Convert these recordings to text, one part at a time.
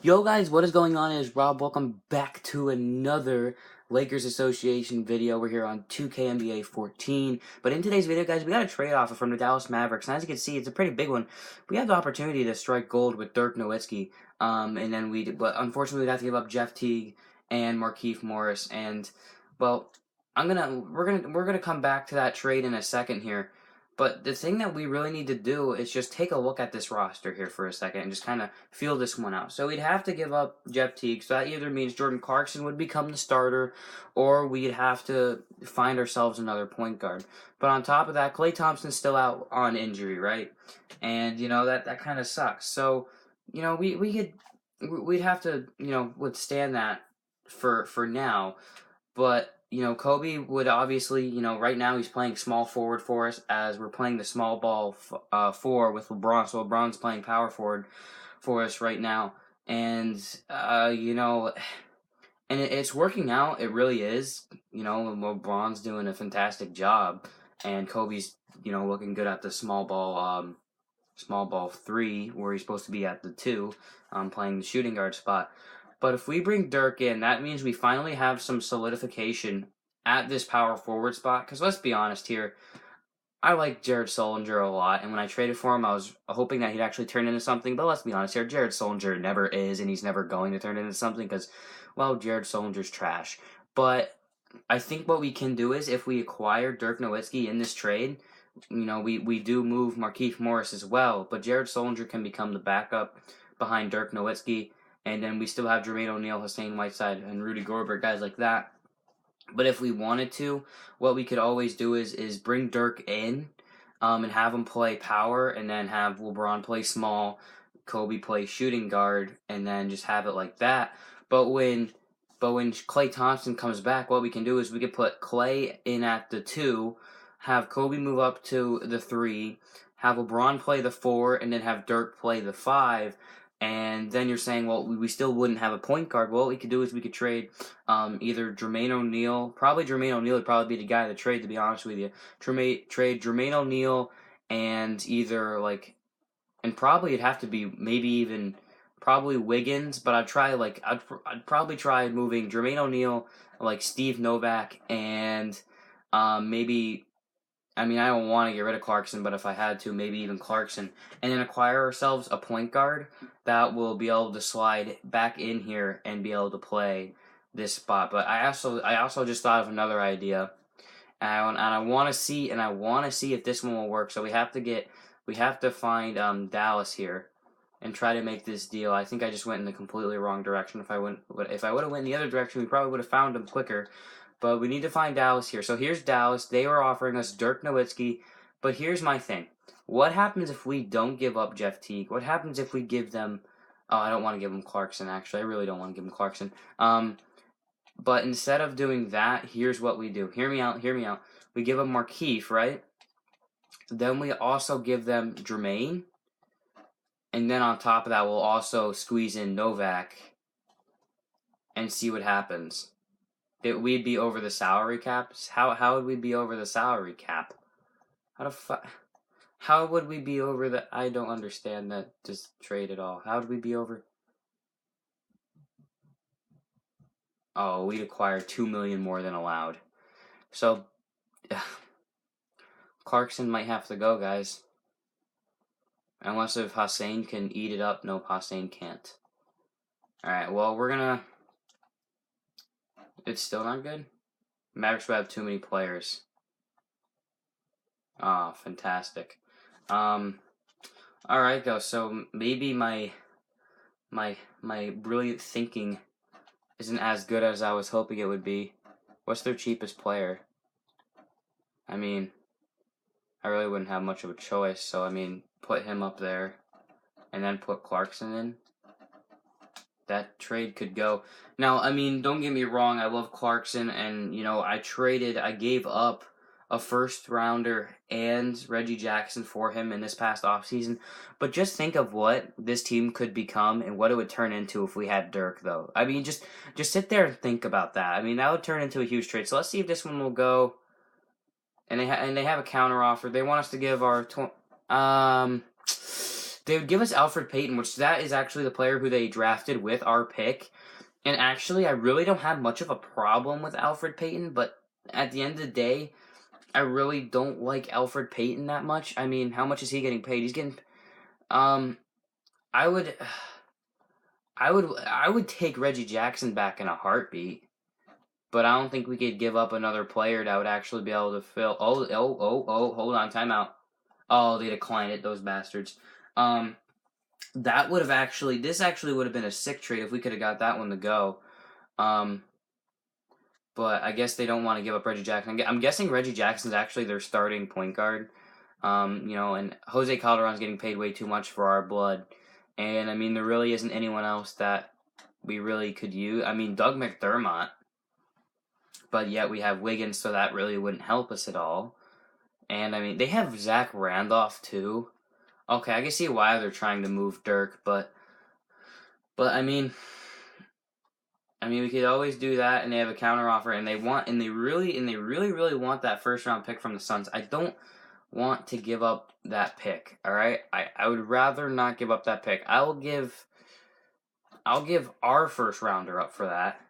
Yo guys, what is going on? It is Rob. Welcome back to another Lakers Association video. We're here on 2K NBA 14. But in today's video, guys, we got a trade offer from the Dallas Mavericks. And as you can see, it's a pretty big one. We have the opportunity to strike gold with Dirk Nowitzki. But unfortunately, we'd have to give up Jeff Teague and Markieff Morris. And well, we're gonna come back to that trade in a second here. But the thing that we really need to do is just take a look at this roster here for a second and just kind of feel this one out. So we'd have to give up Jeff Teague. So that either means Jordan Clarkson would become the starter, or we'd have to find ourselves another point guard. But on top of that, Klay Thompson's still out on injury, right? And that kind of sucks. So we'd have to withstand that for now. But Kobe would obviously, right now he's playing small forward for us as we're playing the small ball four with LeBron. So LeBron's playing power forward for us right now, and it's working out. It really is. LeBron's doing a fantastic job, and Kobe's looking good at the small ball three where he's supposed to be at the two, playing the shooting guard spot. But if we bring Dirk in, that means we finally have some solidification at this power forward spot. Because let's be honest here, I like Jared Sullinger a lot, and when I traded for him, I was hoping that he'd actually turn into something. But let's be honest here, Jared Sullinger never is, and he's never going to turn into something because, well, Jared Sullinger's trash. But I think what we can do is if we acquire Dirk Nowitzki in this trade, we do move Markieff Morris as well, but Jared Sullinger can become the backup behind Dirk Nowitzki, and then we still have Jermaine O'Neal, Hassan Whiteside, and Rudy Gobert, guys like that. But if we wanted to, what we could always do is bring Dirk in, and have him play power, and then have LeBron play small, Kobe play shooting guard, and then just have it like that. But when Klay Thompson comes back, what we can do is we could put Klay in at the 2, have Kobe move up to the 3, have LeBron play the 4, and then have Dirk play the 5. And then you're saying, well, we still wouldn't have a point guard. Well, what we could do is we could trade either Jermaine O'Neal. Probably Jermaine O'Neal would probably be the guy to trade, to be honest with you. Trade Jermaine O'Neal and and probably it'd have to be maybe even probably Wiggins. But I'd probably try moving Jermaine O'Neal, like Steve Novak, and maybe. I mean, I don't want to get rid of Clarkson, but if I had to, maybe even Clarkson. And then acquire ourselves a point guard that will be able to slide back in here and be able to play this spot. But I also just thought of another idea. And I want to see if this one will work. So we have to find Dallas here and try to make this deal. I think I just went in the completely wrong direction. If I would have went in the other direction, we probably would have found him quicker. But we need to find Dallas here. So here's Dallas. They were offering us Dirk Nowitzki. But here's my thing. What happens if we don't give up Jeff Teague? What happens if we give them... Oh, I don't want to give them Clarkson, actually. I really don't want to give them Clarkson. But instead of doing that, here's what we do. Hear me out. We give them Markieff, right? Then we also give them Jermaine. And then on top of that, we'll also squeeze in Novak and see what happens. We'd be over the salary cap. How would we be over the salary cap? How would we be over the? I don't understand that this trade at all. How would we be over? Oh, we'd acquire $2 million more than allowed. So Clarkson might have to go, guys. Unless if Hassan can eat it up. No, Hassan can't. All right. Well, we're gonna. It's still not good. Mavericks will have too many players. Ah, fantastic. All right, go. So maybe my brilliant thinking isn't as good as I was hoping it would be. What's their cheapest player? I mean, I really wouldn't have much of a choice. So I mean, put him up there, and then put Clarkson in. That trade could go. Now, I mean, don't get me wrong. I love Clarkson, and I gave up a first rounder and Reggie Jackson for him in this past offseason. But just think of what this team could become and what it would turn into if we had Dirk, though. I mean, just sit there and think about that. I mean, that would turn into a huge trade. So let's see if this one will go. And they have a counter offer. They want us to give our They would give us Alfred Payton, which that is actually the player who they drafted with our pick. And actually, I really don't have much of a problem with Alfred Payton, but at the end of the day, I really don't like Alfred Payton that much. I mean, how much is he getting paid? He's getting, um, I would, I would take Reggie Jackson back in a heartbeat, but I don't think we could give up another player that would actually be able to fill. Oh, hold on, timeout. Oh, they declined it, those bastards. That would have actually, this actually would have been a sick trade if we could have got that one to go. But I guess they don't want to give up Reggie Jackson. I'm guessing Reggie Jackson's actually their starting point guard. And Jose Calderon's getting paid way too much for our blood. And, I mean, there really isn't anyone else that we really could use. I mean, Doug McDermott. But yet we have Wiggins, so that really wouldn't help us at all. And, I mean, they have Zach Randolph, too. Okay, I can see why they're trying to move Dirk, but I mean, we could always do that, and they have a counter offer, and they really want that first round pick from the Suns. I don't want to give up that pick. All right, I would rather not give up that pick. I'll give our first rounder up for that.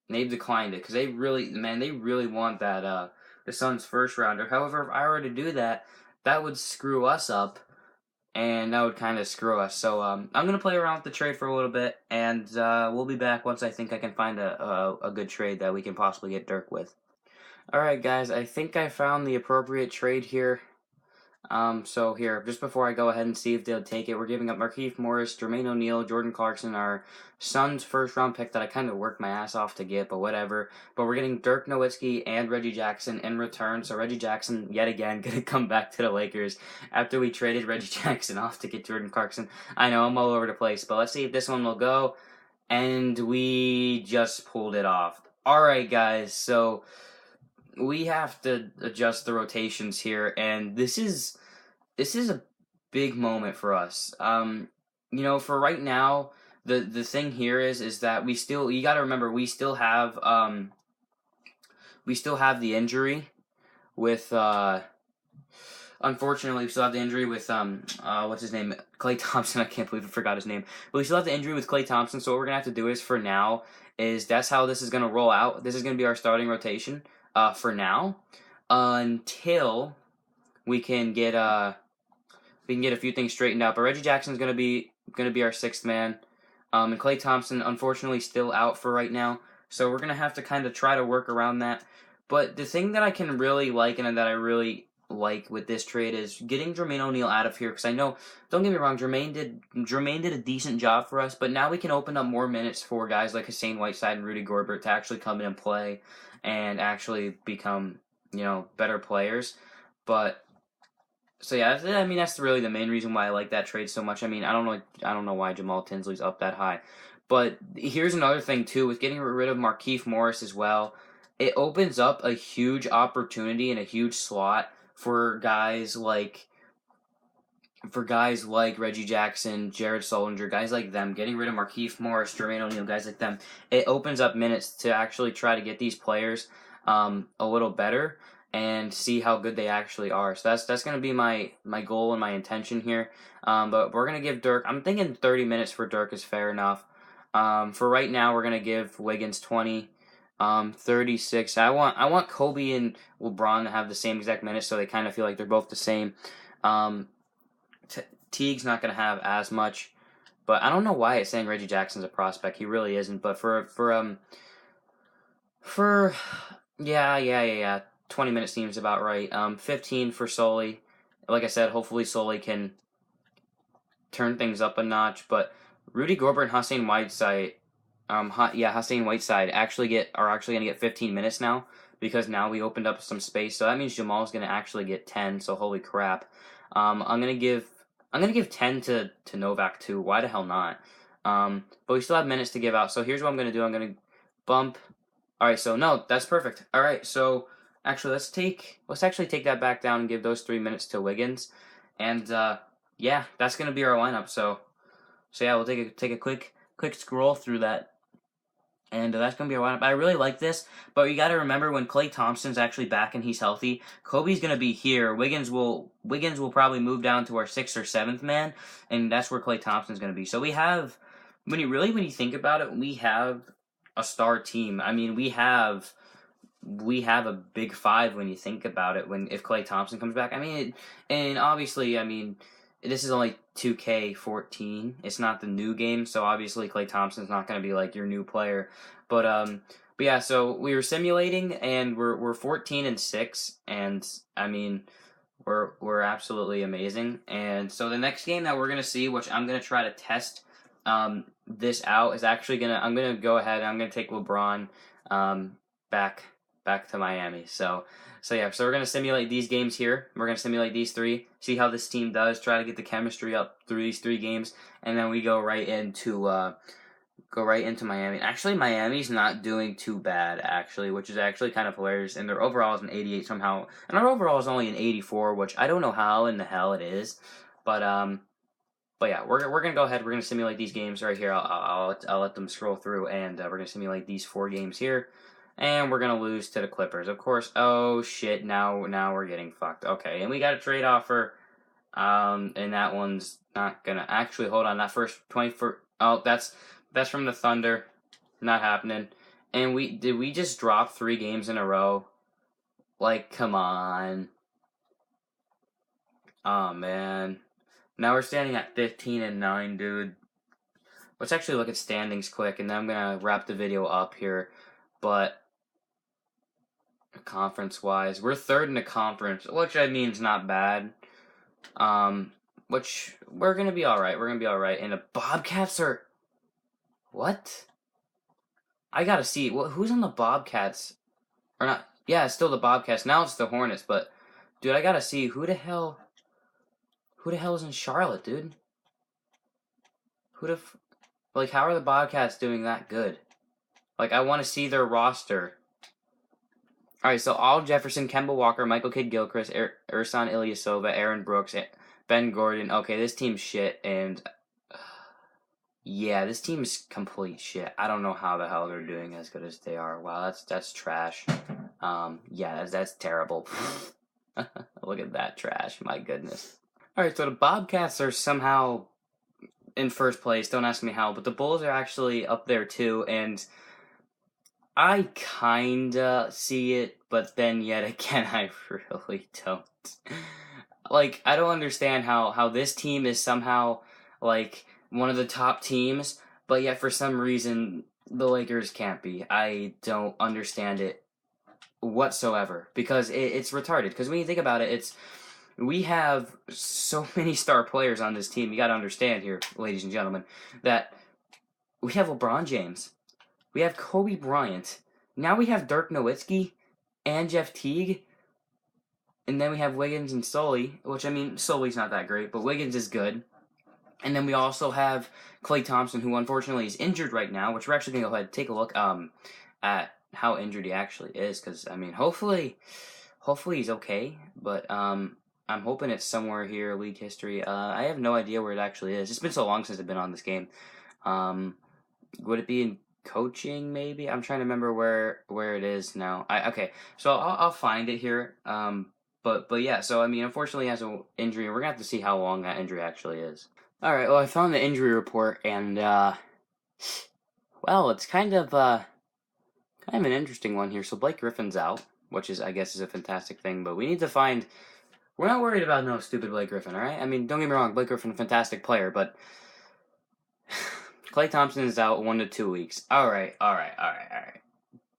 And they've declined it because they really want that the Suns first rounder. However, if I were to do that, that would screw us up. And that would kind of screw us. So I'm going to play around with the trade for a little bit. And we'll be back once I think I can find a good trade that we can possibly get Dirk with. Alright guys, I think I found the appropriate trade here. So here, just before I go ahead and see if they'll take it, we're giving up Markieff Morris, Jermaine O'Neal, Jordan Clarkson, our Suns first round pick that I kind of worked my ass off to get, but whatever. But we're getting Dirk Nowitzki and Reggie Jackson in return. So Reggie Jackson, yet again, going to come back to the Lakers after we traded Reggie Jackson off to get Jordan Clarkson. I know, I'm all over the place, but let's see if this one will go. And we just pulled it off. Alright guys, so we have to adjust the rotations here, and this is a big moment for us. For right now, the thing here is that you got to remember we still have the injury with unfortunately we still have the injury with what's his name, Klay Thompson. I can't believe I forgot his name, but we still have the injury with Klay Thompson. So what we're gonna have to do is for now is that's how this is gonna roll out. This is gonna be our starting rotation. For now, until we can get a few things straightened out. But Reggie Jackson's gonna be our sixth man, and Klay Thompson unfortunately still out for right now. So we're gonna have to kind of try to work around that. But the thing that I can really like and that I really like with this trade is getting Jermaine O'Neal out of here, because I know, don't get me wrong, Jermaine did a decent job for us, but now we can open up more minutes for guys like Hassan Whiteside and Rudy Gobert to actually come in and play and actually become, better players. But so yeah, I mean that's really the main reason why I like that trade so much. I mean, I don't know why Jamal Tinsley's up that high. But here's another thing too, with getting rid of Markieff Morris as well. It opens up a huge opportunity and a huge slot for guys like Reggie Jackson, Jared Sullinger, guys like them. Getting rid of Markieff Morris, Jermaine O'Neal, guys like them. It opens up minutes to actually try to get these players a little better and see how good they actually are. So that's going to be my goal and my intention here. But we're going to give Dirk, I'm thinking 30 minutes for Dirk is fair enough. For right now, we're going to give Wiggins 20. 36. I want Kobe and LeBron to have the same exact minutes, so they kind of feel like they're both the same. Teague's not going to have as much, but I don't know why it's saying Reggie Jackson's a prospect. He really isn't. But for 20 minutes seems about right. 15 for Sully. Like I said, hopefully Sully can turn things up a notch. But Rudy Gobert and Hassan Whiteside. Hassan Whiteside are actually going to get 15 minutes now, because now we opened up some space. So that means Jamal's going to actually get 10. So holy crap. I'm going to give 10 to Novak too. Why the hell not? But we still have minutes to give out. So here's what I'm going to do. I'm going to bump. All right. So no, that's perfect. All right. So actually let's actually take that back down and give those 3 minutes to Wiggins. And that's going to be our lineup. So yeah, we'll take a quick scroll through that. And that's going to be a lineup. I really like this, but you got to remember when Klay Thompson's actually back and he's healthy, Kobe's going to be here. Wiggins will probably move down to our 6th or 7th man, and that's where Klay Thompson's going to be. So we have, when you think about it, we have a star team. I mean, we have a big five when you think about it. If Klay Thompson comes back, I mean, and obviously, I mean, this is only 2K14. It's not the new game, so obviously Klay Thompson's not going to be like your new player. But yeah. So we were simulating, and we're 14-6, and I mean, we're absolutely amazing. And so the next game that we're gonna see, which I'm gonna try to test this out, is actually I'm gonna go ahead. I'm gonna take LeBron back to Miami. So yeah, so we're gonna simulate these games here. We're gonna simulate these three, see how this team does, try to get the chemistry up through these 3 games, and then we go right into Miami. Actually, Miami's not doing too bad, actually, which is actually kind of hilarious. And their overall is an 88 somehow, and our overall is only an 84, which I don't know how in the hell it is, but yeah, we're gonna go ahead. We're gonna simulate these games right here. I'll let them scroll through, and we're gonna simulate these 4 games here. And we're going to lose to the Clippers, of course. Oh, shit. Now we're getting fucked. Okay, and we got a trade offer. And that one's not going to... Actually, hold on. That first 24... Oh, that's from the Thunder. Not happening. And did we just drop 3 games in a row? Like, come on. Oh, man. Now we're standing at 15-9, dude. Let's actually look at standings quick, and then I'm going to wrap the video up here. But... conference-wise, we're 3rd in the conference, which I mean is not bad. Which we're gonna be all right. We're gonna be all right. And the Bobcats are what? I gotta see who's on the Bobcats or not. Yeah, it's still the Bobcats. Now it's the Hornets. But dude, I gotta see who the hell is in Charlotte, dude. Like, how are the Bobcats doing that good? Like, I want to see their roster. Alright, so Al Jefferson, Kemba Walker, Michael Kidd-Gilchrist, Ersan Ilyasova, Aaron Brooks, Ben Gordon. Okay, this team's shit, and... yeah, this team's complete shit. I don't know how the hell they're doing as good as they are. Wow, that's trash. Yeah, that's terrible. Look at that trash, my goodness. Alright, so the Bobcats are somehow in first place. Don't ask me how, but the Bulls are actually up there too, and... I kinda see it, but then yet again, I really don't. Like, I don't understand how this team is somehow, like, one of the top teams, but yet for some reason, the Lakers can't be. I don't understand it whatsoever, because it's retarded. Because when you think about it, we have so many star players on this team. You gotta understand here, ladies and gentlemen, that we have LeBron James. We have Kobe Bryant. Now we have Dirk Nowitzki and Jeff Teague. And then we have Wiggins and Sully, which, I mean, Sully's not that great, but Wiggins is good. And then we also have Klay Thompson, who unfortunately is injured right now, which we're actually going to go ahead and take a look at how injured he actually is. Because, I mean, hopefully he's okay. But I'm hoping it's somewhere here, league history. I have no idea where it actually is. It's been so long since I've been on this game. Would it be in coaching, maybe? I'm trying to remember where it is now. Okay, so I'll find it here. But yeah, so I mean, unfortunately, he has an injury, and we're gonna have to see how long that injury actually is. All right, well, I found the injury report, and well, it's kind of an interesting one here. So Blake Griffin's out, which I guess is a fantastic thing, but we need to find. We're not worried about no stupid Blake Griffin, all right? I mean, don't get me wrong, Blake Griffin, a fantastic player, but. Klay Thompson is out 1 to 2 weeks. All right.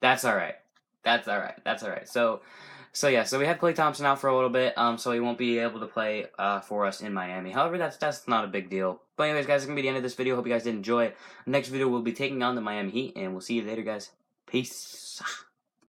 That's all right. So yeah, so we have Klay Thompson out for a little bit, so he won't be able to play for us in Miami. However, that's not a big deal. But anyways, guys, that's gonna be the end of this video. Hope you guys did enjoy. Next video, we'll be taking on the Miami Heat, and we'll see you later, guys. Peace.